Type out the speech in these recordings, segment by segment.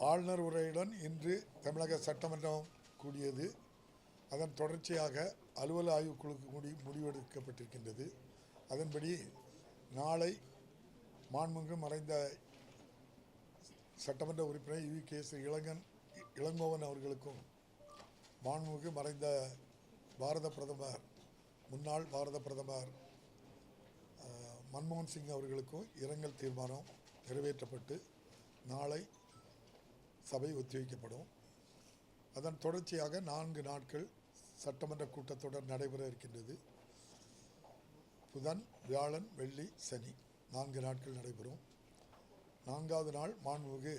ஆளுநர் உரையுடன் இன்று தமிழக சட்டமன்றம் கூடியது. அதன் தொடர்ச்சியாக அலுவல் ஆய்வுக்குழுக்கு முடிவெடுக்கப்பட்டிருக்கின்றது. அதன்படி நாளை மாண்புமிகு மறைந்த சட்டமன்ற உறுப்பினர் யு.கே.எஸ். இளங்கோவன் அவர்களுக்கும் மாண்புமிகு மறைந்த முன்னாள் பாரத பிரதமர் மன்மோகன் சிங் அவர்களுக்கும் இரங்கல் தீர்மானம் நிறைவேற்றப்பட்டு நாளை சபை ஒத்திவைக்கப்படும். அதன் தொடர்ச்சியாக 4 நாட்கள் சட்டமன்ற கூட்டத்தொடர் நடைபெற இருக்கின்றது. புதன், வியாழன், வெள்ளி, சனி 4 நாட்கள் நடைபெறும். 4வது நாள் மாண்புமிகு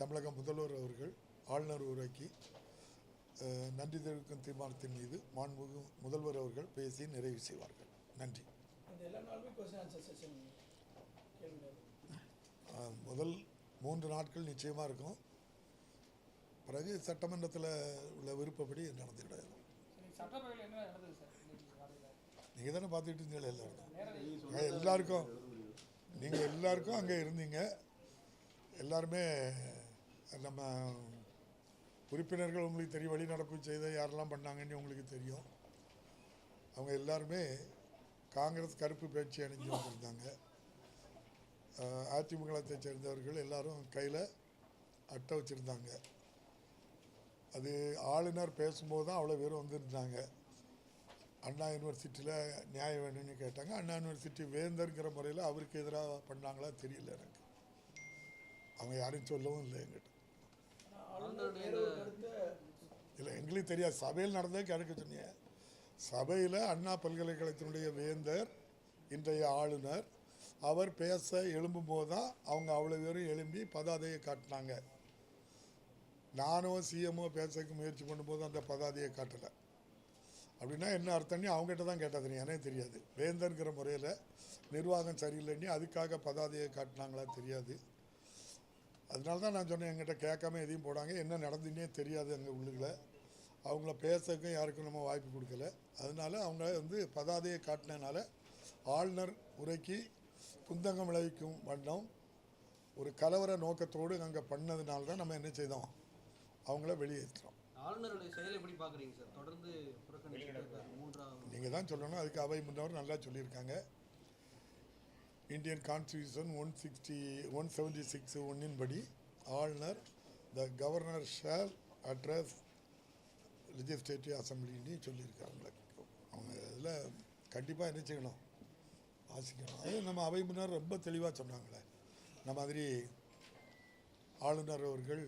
தமிழக முதல்வர் அவர்கள் ஆளுநர் உரைக்கு நன்றி தெரிவிக்கும் தீர்மானத்தின் மீது மாண்புமிகு முதல்வர் அவர்கள் பேசி நிறைவு செய்வார்கள். நன்றி. முதல் 3 நாட்கள் நிச்சயமாக இருக்கும். பிறகு சட்டமன்றத்தில் உள்ள விருப்பப்படி நடந்துக்கிடாது. நீங்கள் தானே பார்த்துக்கிட்டு இருந்தீங்களே எல்லாருக்கும் நீங்கள் எல்லாருக்கும் அங்கே இருந்தீங்க. எல்லாருமே நம்ம உறுப்பினர்கள் உங்களுக்கு தெரியும், வெளிநடப்பு செய்த யாரெல்லாம் பண்ணாங்கன்னு உங்களுக்கு தெரியும். அவங்க எல்லாருமே காங்கிரஸ் கருப்பு பேச்சு அணிஞ்சு வந்திருந்தாங்க. அதிமுகத்தை சேர்ந்தவர்கள் எல்லாரும் கையில் அட்டை வச்சுருந்தாங்க. அது ஆளுநர் பேசும்போது தான் அவ்வளோ பேரும் வந்துருந்தாங்க. அண்ணா யூனிவர்சிட்டியில் நியாயம் வேணும்னு கேட்டாங்க. அண்ணா யூனிவர்சிட்டி வேந்தருங்கிற முறையில் அவருக்கு எதிராக பண்ணாங்களா தெரியல எனக்கு. அவங்க யாரையும் சொல்லவும் இல்லை எங்கிட்ட. இல்லை, எங்களுக்கு தெரியாது. சபையில் நடந்தே கேட்க சொன்னீங்க. சபையில் அண்ணா பல்கலைக்கழகத்தினுடைய வேந்தர் இன்றைய ஆளுநர் அவர் பேச எழும்பும்போது தான் அவங்க அவ்வளோ பேரும் எழும்பி பதாதையை காட்டினாங்க. நானும் சிஎம்ஓ பேசக்கு முயற்சி பண்ணும்போது அந்த பதாதையை காட்டலை. அப்படின்னா என்ன அர்த்தம்னு அவங்ககிட்ட தான் கேட்டது, எனக்கு தெரியாது. வேந்தர்ங்கிற முறையில் நிர்வாகம் சரியில்லைன்னு அதுக்காக பதாதையை காட்டினாங்களா தெரியாது. அதனால தான் நான் சொன்னேன், எங்கிட்ட கேட்காம எதையும் போடாங்க. என்ன நடந்துன்னே தெரியாது அங்கே உள்ளுக்குள்ள. அவங்கள பேசக்கும் யாருக்கும் நம்ம வாய்ப்பு கொடுக்கல. அதனால அவங்க பதாதையை காட்டினால ஆளுநர் உரைக்கு குந்தகம் விளைவிக்கும் வண்ணம் ஒரு கலவர நோக்கத்தோடு அங்கே பண்ணதுனால தான் நம்ம என்ன செய்தோம், அவங்கள வெளியேற்றோம். ஆளுநருடைய செயலை எப்படி பார்க்குறீங்க சார்? தொடர்ந்து நீங்கள் தான் சொல்லணும். அதுக்கு அவை முன்னவர் நல்லா சொல்லியிருக்காங்க. இந்தியன் கான்ஸ்டியூஷன் 176(1) படி ஆளுநர் the governor shall address legislative அசம்பிளின்னு சொல்லியிருக்காங்க. அவங்க இதில் கண்டிப்பாக என்ன செய்யணும், வாசிக்கணும். அது நம்ம அவை முன்னர் ரொம்ப தெளிவாக சொன்னாங்களே. இந்த மாதிரி ஆளுநர் அவர்கள்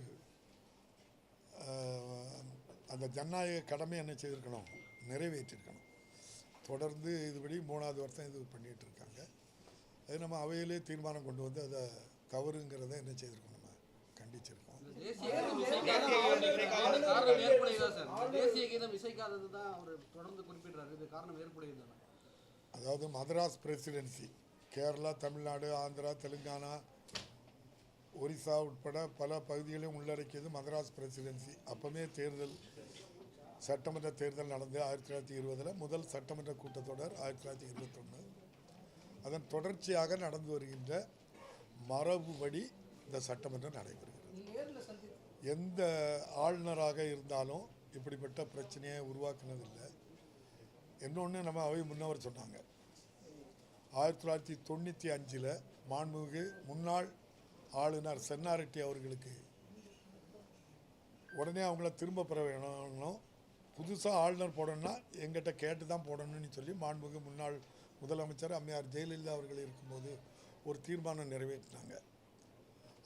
அந்த ஜனநாயக கடமை என்ன செய்திருக்கணும், நிறைவேற்றிருக்கணும். தொடர்ந்து இதுபடி 3வது வருஷம் இது பண்ணிகிட்டு இருக்காங்க. அது நம்ம அவையிலே தீர்மானம் கொண்டு வந்து அதை தவறுங்கிறத என்ன செய்திருக்கோம், நம்ம கண்டிச்சிருக்கோம். அதாவது மதராஸ் பிரசிடென்சி, கேரளா, தமிழ்நாடு, ஆந்திரா, தெலுங்கானா, ஒரிசா உட்பட பல பகுதிகளையும் உள்ளடக்கியது மதராஸ் பிரசிடென்சி. அப்போவே சட்டமன்ற தேர்தல் நடந்து 1920 முதல் சட்டமன்ற கூட்டத்தொடர் 1921. அதன் தொடர்ச்சியாக நடந்து வருகின்ற மரபுபடி இந்த சட்டமன்றம் நடைபெறுகிறது. எந்த ஆளுநராக இருந்தாலும் இப்படிப்பட்ட பிரச்சனையை உருவாக்குனதில்லை. இன்னொன்று நம்ம அவை முன்னவர் சொன்னாங்க, 1995 மாண்புமிகு முன்னாள் ஆளுநர் சென்னாரெட்டி அவர்களுக்கு உடனே அவங்கள திரும்ப பெற வேணும், புதுசாக ஆளுநர் போடணும்னா எங்கிட்ட கேட்டு தான் போடணும்னு சொல்லி மாண்புமிகு முன்னாள் முதலமைச்சர் அம்மையார் ஜெயலலிதா அவர்கள் இருக்கும்போது ஒரு தீர்மானம் நிறைவேற்றினாங்க.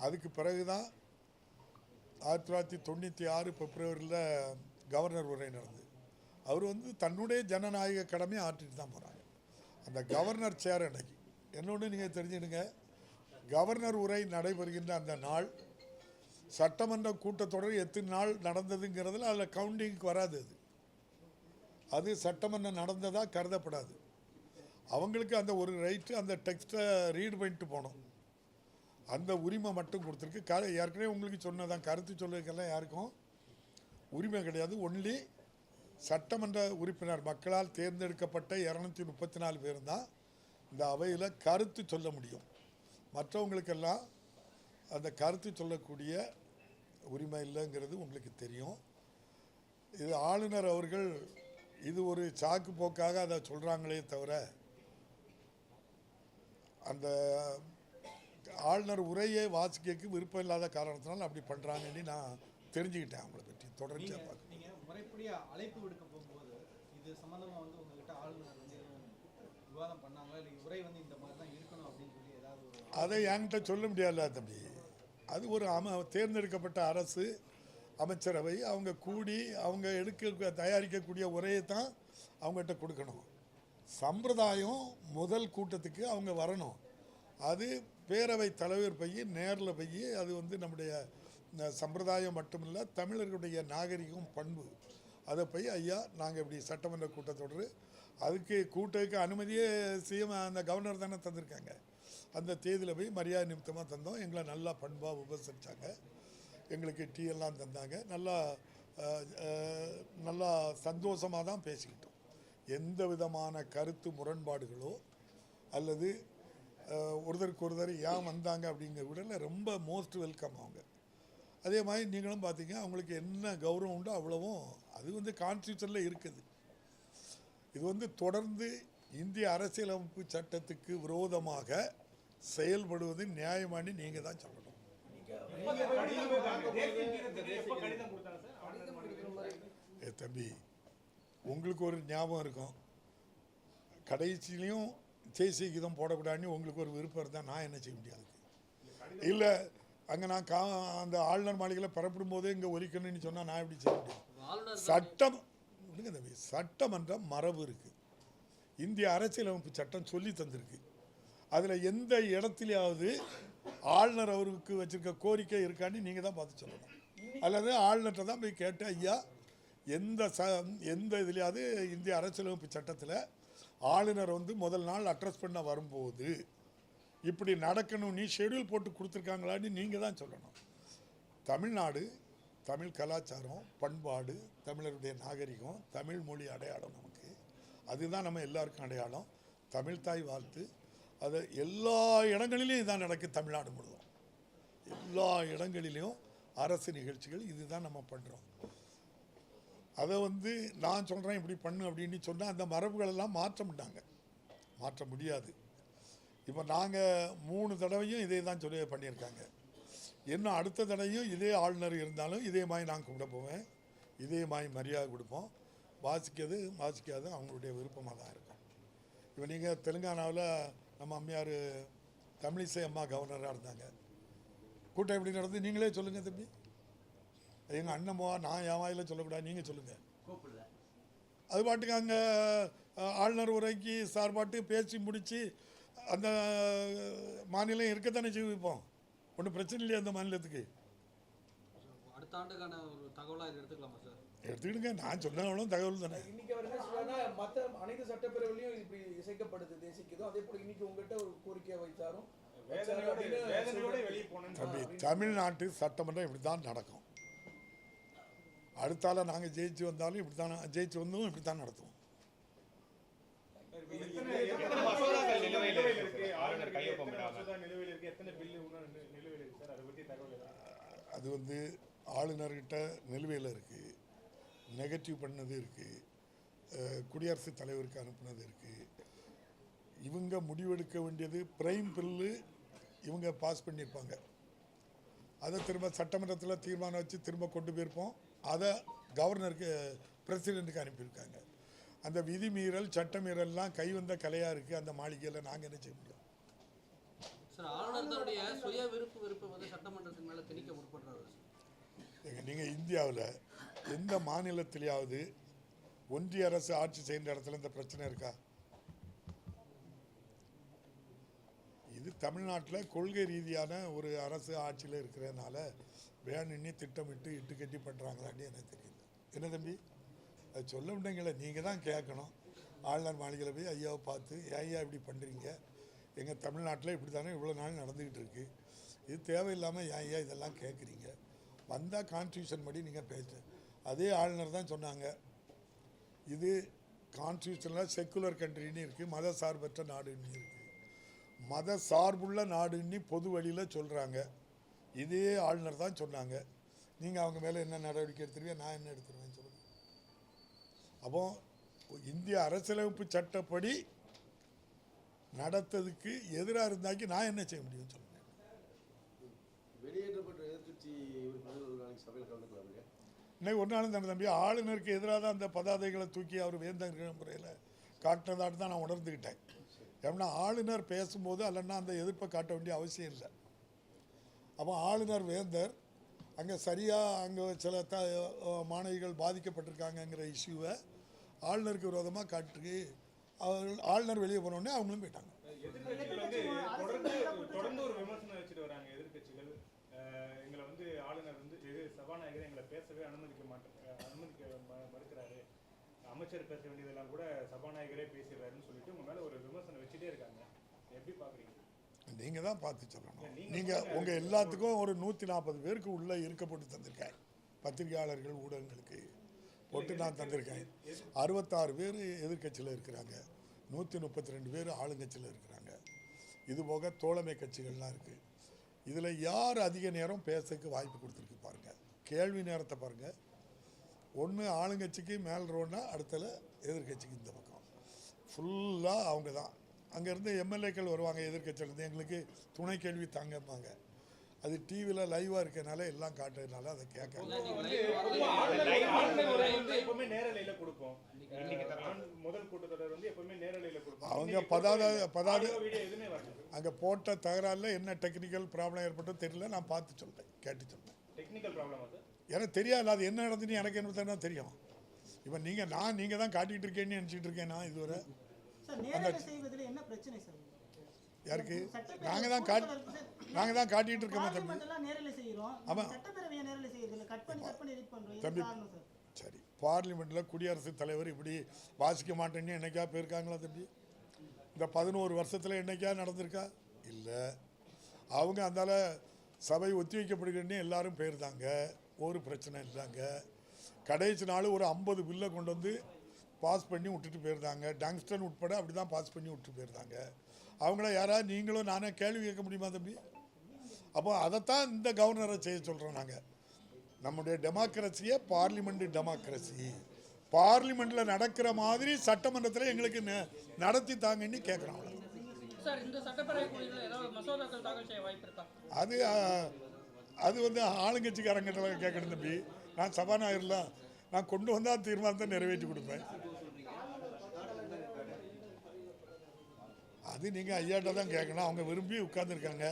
அதுக்கு பிறகு தான் 1996 பிப்ரவரியில் கவர்னர் உரை நடந்தது. அவர் தன்னுடைய ஜனநாயக கடமையை ஆற்றிட்டு தான் போகிறாங்க. அந்த கவர்னர் சேர் அன்னைக்கு என்னொன்று நீங்கள் தெரிஞ்சுடுங்க, கவர்னர் உரை நடைபெறுகின்ற அந்த நாள் சட்டமன்ற கூட்டத்தொடர் எத்தனை நாள் நடந்ததுங்கிறதுல அதில் கவுண்டிங்க்கு வராது. அது சட்டமன்றம் நடந்ததாக கருதப்படாது. அவங்களுக்கு அந்த ஒரு ரைட்டு, அந்த டெக்ஸ்ட்டை ரீட் பண்ணிட்டு போனோம், அந்த உரிமை மட்டும் கொடுத்துருக்கு. ஏற்கனவே உங்களுக்கு சொன்னதான், கருத்து சொல்லுறதுக்கெல்லாம் யாருக்கும் உரிமை கிடையாது. ஒன்லி சட்டமன்ற உறுப்பினர், மக்களால் தேர்ந்தெடுக்கப்பட்ட 234 பேர் தான் இந்த அவையில் கருத்து சொல்ல முடியும். மற்றவங்களுக்கெல்லாம் அந்த கருத்து சொல்லக்கூடிய உரிமை இல்லைங்கிறது உங்களுக்கு தெரியும். இது ஆளுநர் அவர்கள் இது ஒரு சாக்கு போக்காக அதை சொல்கிறாங்களே தவிர அந்த ஆளுநர் உரையை வாசிக்க விருப்பம் இல்லாத காரணத்தினால அப்படி பண்ணுறாங்கன்னு நான் தெரிஞ்சுக்கிட்டேன். அவங்கள பற்றி தொடர்ச்சியாக பார்க்க நீங்கள் முறைப்படியாக அழைப்பு விடுக்க போகும்போது இது சம்மந்தமாக வந்து உங்ககிட்ட ஆளுநர் வந்து விவாதம் பண்ணாங்களா, இல்லை உரை வந்து இந்த மாதிரி தான் இருக்கணும் அப்படின்னு சொல்லி ஏதாவது ஒரு அதை என்கிட்ட சொல்ல முடியாதுல்ல தம்பி. அது ஒரு தேர்ந்தெடுக்கப்பட்ட அரசு அமைச்சரவை அவங்க கூடி அவங்க தயாரிக்கக்கூடிய உரையை தான் அவங்ககிட்ட கொடுக்கணும். சம்பிரதாயம் முதல் கூட்டத்துக்கு அவங்க வரணும். அது பேரவை தலைவர் போய் நேரில் போய் அது வந்து நம்முடைய சம்பிரதாயம் மட்டுமில்லை, தமிழர்களுடைய நாகரிகம் பண்பு, அதை போய் ஐயா நாங்கள் இப்படி சட்டமன்ற கூட்டத்தொடர் அதுக்கு கூட்டத்துக்கு அனுமதியே சிஎம் அந்த கவர்னர் தானே தந்திருக்காங்க. அந்த தேதியில் போய் மரியாதை நிமித்தமாக தந்தோம். எங்களை நல்லா பண்பாக உபசரித்தாங்க. எங்களுக்கு டீ எல்லாம் தந்தாங்க. நல்லா சந்தோஷமாக தான் பேசிக்கிட்டோம். எந்த விதமான கருத்து முரண்பாடுகளோ அல்லது ஒருத்தருக்கு ஒருத்தர் ஏன் வந்தாங்க அப்படிங்கிற விட ரொம்ப மோஸ்ட் வெல்கம் அவங்க. அதே மாதிரி நீங்களும் பார்த்தீங்க, அவங்களுக்கு என்ன கௌரவம் உண்டோ அவ்வளவும் அது வந்து கான்ஸ்டியூஷனில் இருக்குது. இது வந்து தொடர்ந்து இந்திய அரசியலமைப்பு சட்டத்துக்கு விரோதமாக செயல்படுவது நியாயமானு நீங்கள் தான் சொல்லணும். தம்பி, உங்களுக்கு ஒரு ஞாபகம் இருக்கும், கடைசியிலையும் தேசிய கீதம் போடக்கூடாதுன்னு உங்களுக்கு ஒரு விருப்பம் இருந்தால் நான் என்ன செய்ய முடியாது. இல்லை அங்கே நான் அந்த ஆளுநர் மாளிகையில் பரப்பிடும் போதே இங்கே ஒலிக்கணும்னு சொன்னால் நான் எப்படி செய்ய முடியும்? சட்டம் விடுங்க தம்பி, சட்டமன்ற மரபு இருக்குது, இந்திய அரசியலமைப்பு சட்டம் சொல்லி தந்திருக்கு. அதில் எந்த இடத்துலையாவது ஆளுநர் அவருக்கு வச்சுருக்க கோரிக்கை இருக்கான்னு நீங்கள் தான் பார்த்து சொல்லணும். அல்லது ஆளுநர்கிட்ட தான் போய் கேட்டு ஐயா எந்த இதுலையாவது இந்திய அரசியலமைப்பு சட்டத்தில் ஆளுநர் வந்து முதல் நாள் அட்ரஸ் பண்ண வரும்போது இப்படி நடக்கணும் நீ ஷெடியூல் போட்டு கொடுத்துருக்காங்களான்னு நீங்கள் தான் சொல்லணும். தமிழ்நாடு, தமிழ் கலாச்சாரம், பண்பாடு, தமிழருடைய நாகரிகம், தமிழ் மொழி அடையாளம் நமக்கு, அதுதான் நம்ம எல்லாருக்கும் அடையாளம். தமிழ் தாய் வாழ்த்து, அது எல்லா இடங்களிலையும் இதான் நடக்குது. தமிழ்நாடு முழுவதும் எல்லா இடங்களிலையும் அரசு நிகழ்ச்சிகள் இதுதான் நம்ம பண்ணுறோம். அதை வந்து நான் சொல்கிறேன் இப்படி பண்ணு அப்படின்னு சொன்னால் அந்த மரபுகளெல்லாம் மாற்ற முடியாது. இப்போ நாங்கள் 3 தடவையும் இதே தான் சொல்லி பண்ணியிருக்காங்க. இன்னும் அடுத்த தடவையும் இதே ஆளுநர் இருந்தாலும் இதே மாதிரி நான் கூப்பிட போவேன், இதே மாதிரி மரியாதை கொடுப்போம். வாசிக்காது அவங்களுடைய விருப்பமாக தான் இருக்கும். இப்போ நீங்கள் தெலுங்கானாவில் நம்ம அம்மையார் தமிழிசை அம்மா கவர்னராக இருந்தாங்க. கூட்டம் எப்படி நடந்து நீங்களே சொல்லுங்கள் தம்பி. எங்கள் அண்ணம்மா நான் என் வாயில் சொல்லக்கூடாது, நீங்கள் சொல்லுங்கள். அது பாட்டுக்கு அங்கே ஆளுநர் உரைக்கு சார்பாட்டு பேசி முடித்து அந்த மாநிலம் இருக்கத்தானே செய்விப்போம். ஒன்றும் பிரச்சனை இல்லையா அந்த மாநிலத்துக்கு? அடுத்த ஆண்டுக்கான ஒரு தகவலாக இது எடுத்துக்கலாமா சார்? எடுத்துக்கிடுங்க, நான் சொன்னாலும் தகவல் தானே. இன்னைக்கு அவர் என்ன சொல்றாருன்னா, மற்ற அனைத்து சட்டப்பேரவையிலையும் இப்படி இசைக்கப்படுது தேசிக்குதோ, அதே போல இன்னைக்கு உங்ககிட்ட ஒரு கோரிக்கையை வைத்தாரும். தம்பி, தமிழ்நாட்டு சட்டமன்றம் இப்படி தான் நடக்கும். அடுத்தால நாங்கள் ஜெயிச்சு வந்தாலும் இப்படி தான், ஜெயிச்சு வந்தோம் இப்படி தான் நடத்துவோம். அது வந்து ஆளுநர்கிட்ட நிலுவையில் இருக்குது, நெகட்டிவ் பண்ணது இருக்குது, குடியரசுத் தலைவருக்கு அனுப்புனது இருக்குது. இவங்க முடிவெடுக்க வேண்டியது பிரைம் பில்லு இவங்க பாஸ் பண்ணியிருப்பாங்க. அதை திரும்ப சட்டமன்றத்தில் தீர்மானம் வச்சு திரும்ப கொண்டு போயிருப்போம். அதை கவர்னருக்கு பிரசிடெண்ட்டுக்கு அனுப்பியிருக்காங்க. அந்த விதிமீறல் சட்டமீறல்லாம் கைவந்த கலையாக இருக்குது அந்த மாளிகையில். நாங்கள் என்ன செய்ய முடியும் சார்? ஆளுநர் தன்னுடைய சுய விருப்பம் வந்து சட்டமன்றத்தின் மேலே திணிக்க முற்படுறாரு. நீங்கள் இந்தியாவில் எந்த மாநிலத்திலேயாவது ஒன்றிய அரசு ஆட்சி செய்கிற இடத்துல இந்த பிரச்சனை இருக்கா? இது தமிழ்நாட்டில் கொள்கை ரீதியான ஒரு அரசு ஆட்சியில் இருக்கிறதுனால வேணும்னு திட்டமிட்டு இட்டு கட்டி பண்ணுறாங்களான்னு எனக்கு தெரியல. என்ன தம்பி, அது சொல்ல முடியுங்களே, நீங்கள் தான் கேட்கணும். ஆளுநர் மாளிகையில் போய் ஐயாவை பார்த்து ஐயா இப்படி பண்ணுறீங்க, எங்கள் தமிழ்நாட்டில் இப்படி தானே இவ்வளோ நாள் நடந்துக்கிட்டு இருக்குது, இது தேவையில்லாமல் ஐயா இதெல்லாம் கேட்குறீங்க, வந்தால் கான்ஸ்டியூஷன் படி நீங்கள் பேச. அதே ஆளுநர் தான் சொன்னாங்க, இது கான்ஸ்டியூஷனில் செக்குலர் கண்ட்ரின்னு இருக்குது, மத சார்பற்ற நாடுன்னு இருக்குது. மத சார்புள்ள நாடுன்னு பொது வழியில் சொல்கிறாங்க. இதே ஆளுநர் தான் சொன்னாங்க, நீங்கள் அவங்க மேலே என்ன நடவடிக்கை எடுத்துருவீங்க, நான் என்ன எடுத்துருவேன்னு சொல்லுங்கள். அப்போ இந்திய அரசியலமைப்பு சட்டப்படி நடத்ததுக்கு எதிராக இருந்தாக்கி நான் என்ன செய்ய முடியும்னு சொல்லுங்கள். வெளியேற்றப்பட்ட எதிர்க்கட்சி உறுப்பினர்கள் ஒரு நாளைக்கு சபையில் கலந்துக்கலாம் இல்லையா? இன்னைக்கு ஒரு நாளும் தானே தம்பி, ஆளுநருக்கு எதிராக தான் அந்த பதாதைகளை தூக்கி அவர் வேந்தங்கிற முறையில் காட்டினதாட்டு தான் நான் உணர்ந்துக்கிட்டேன். ஏன்னா ஆளுநர் பேசும்போது அல்லன்னா அந்த எதிர்ப்பை காட்ட வேண்டிய அவசியம் இல்லை. அப்போ ஆளுநர் வேந்தர் அங்கே சரியாக அங்கே சில மாணவிகள் பாதிக்கப்பட்டிருக்காங்கங்கிற இஷ்யூவை ஆளுநருக்கு விரோதமாக காட்டு அவர்கள் ஆளுநர் வெளியே போனோடனே அவங்களும் போயிட்டாங்க. எதிர்கட்சிகள் தொடர்ந்து ஒரு விமர்சனம் வச்சுட்டு வராங்க. எதிர்கட்சிகள் எங்களை ஆளுநர் சபாநாயகர் எங்களை பேசவே அனுமதிக்க மறுக்கிறாரு, அமைச்சர் பேச வேண்டியதெல்லாம் கூட சபாநாயகரே பேசிடுறாருன்னு சொல்லிட்டு உங்க மேல ஒரு விமர்சனம் வச்சுட்டே இருக்காங்க. எப்படி பாக்குறீங்க? நீங்கள் தான் பார்த்து சொல்லணும். நீங்கள் உங்கள் எல்லாத்துக்கும் ஒரு 140 பேருக்கு உள்ளே இருக்கப்பட்டு தந்திருக்கேன். பத்திரிகையாளர்கள் ஊடகங்களுக்கு போட்டு நான் தந்திருக்கேன். 66 பேர் எதிர்கட்சியில் இருக்கிறாங்க, 132 பேர் ஆளுங்கட்சியில் இருக்கிறாங்க. இது போக தோழமை கட்சிகள்லாம் இருக்குது. இதில் யார் அதிக நேரம் பேசுறதுக்கு வாய்ப்பு கொடுத்துருக்கு பாருங்கள். கேள்வி நேரத்தை பாருங்கள். ஒன்று ஆளுங்கட்சிக்கு மேல் ரோன்னா அடுத்தல எதிர்கட்சிக்கு இந்த பக்கம் ஃபுல்லாக அவங்க தான். அங்கேருந்து எம்எல்ஏக்கள் வருவாங்க எதிர்கட்சியிலேருந்து, எங்களுக்கு துணை கேள்வி தாங்கப்பாங்க. அது டிவியில் லைவாக இருக்கிறதுனால எல்லாம் காட்டுறதுனால அதை கேட்க எப்பவுமே நேரலையில் கொடுப்போம். முதல் கூட்டத்தொடர் எப்பவுமே நேரலையில் கொடுப்போம். அவங்க அங்கே போட்ட தகராறில் என்ன டெக்னிக்கல் ப்ராப்ளம் ஏற்பட்டோ தெரியல. நான் பார்த்து சொல்கிறேன், கேட்டு சொல்கிறேன். டெக்னிக்கல் ப்ராப்ளம் அது எனக்கு தெரியாது. அது என்ன நடந்துன்னு எனக்கு என்ன தான் தெரியும். இப்போ நீங்கள் தான் காட்டிகிட்டு இருக்கேன்னு நினச்சிட்டு இருக்கேன். நான் இதுவரை யாருக்கு நாங்கள் தான் காட்டிகிட்டு இருக்கோம் தம்பி. ஆமாம் தம்பி, சரி, பார்லிமெண்ட்டில் குடியரசுத் தலைவர் இப்படி வாசிக்க மாட்டேன்னு என்னைக்கா போயிருக்காங்களா தம்பி? இந்த 11 வருஷத்தில் என்னைக்கா நடந்திருக்கா? இல்லை. அவங்க அந்தால சபை ஒத்தி வைக்கப்படுகிறேன்னு எல்லாரும் போயிருந்தாங்க, ஒரு பிரச்சனை இல்லைங்க. கடைசி நாள் ஒரு 50 பில்லை கொண்டு வந்து பாஸ் பண்ணி விட்டுட்டு போயிருந்தாங்க. டங்ஸ்டன் உட்பட அப்படி தான் பாஸ் பண்ணி விட்டுட்டு போயிருந்தாங்க. அவங்கள யாராவது நீங்களும் நானே கேள்வி கேட்க முடியுமா தம்பி? அப்போ அதைத்தான் இந்த கவர்னரை செய்ய சொல்கிறோம். நாங்கள் நம்முடைய டெமோக்ரஸியை பார்லிமெண்ட் டெமோக்ரஸி, பார்லிமெண்ட்டில் நடக்கிற மாதிரி சட்டமன்றத்தில் எங்களுக்கு நடத்தி தாங்கன்னு கேட்குறோம். அது ஆளுங்கட்சிக்காரங்கிட்ட கேட்கணும் தம்பி. நான் சபாநாயகர்ல நான் கொண்டு வந்தால் தீர்மானத்தை நிறைவேற்றி கொடுப்பேன். அது நீங்கள் ஐயாட்ட தான் கேட்கணும். அவங்க விரும்பி உட்கார்ந்துருக்காங்க.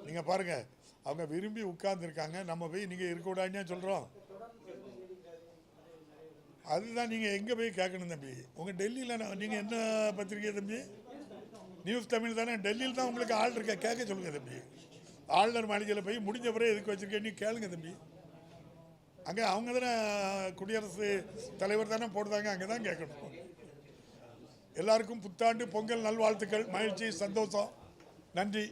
நீங்கள் பாருங்கள், அவங்க விரும்பி உட்கார்ந்துருக்காங்க. நம்ம போய் நீங்கள் இருக்கக்கூடாதுன்னு சொல்கிறோம். அதுதான் நீங்கள் எங்கே போய் கேட்கணும் தம்பி. உங்கள் டெல்லியில் நீங்கள் என்ன பத்திரிக்கை தம்பி? நியூஸ் தமிழ் தானே. டெல்லியில் தான் உங்களுக்கு ஆள் இருக்க, கேட்க சொல்லுங்கள் தம்பி. ஆளுநர் மாளிகையில் போய் முடிஞ்ச பிறகு எதுக்கு வச்சுருக்கேன்னு கேளுங்க தம்பி. அங்கே அவங்க தானே குடியரசு தலைவர் தானே போடுறாங்க, அங்கே தான் கேட்கணும். எல்லாருக்கும் புத்தாண்டு பொங்கல் நல்வாழ்த்துக்கள். மகிழ்ச்சி, சந்தோஷம். நன்றி.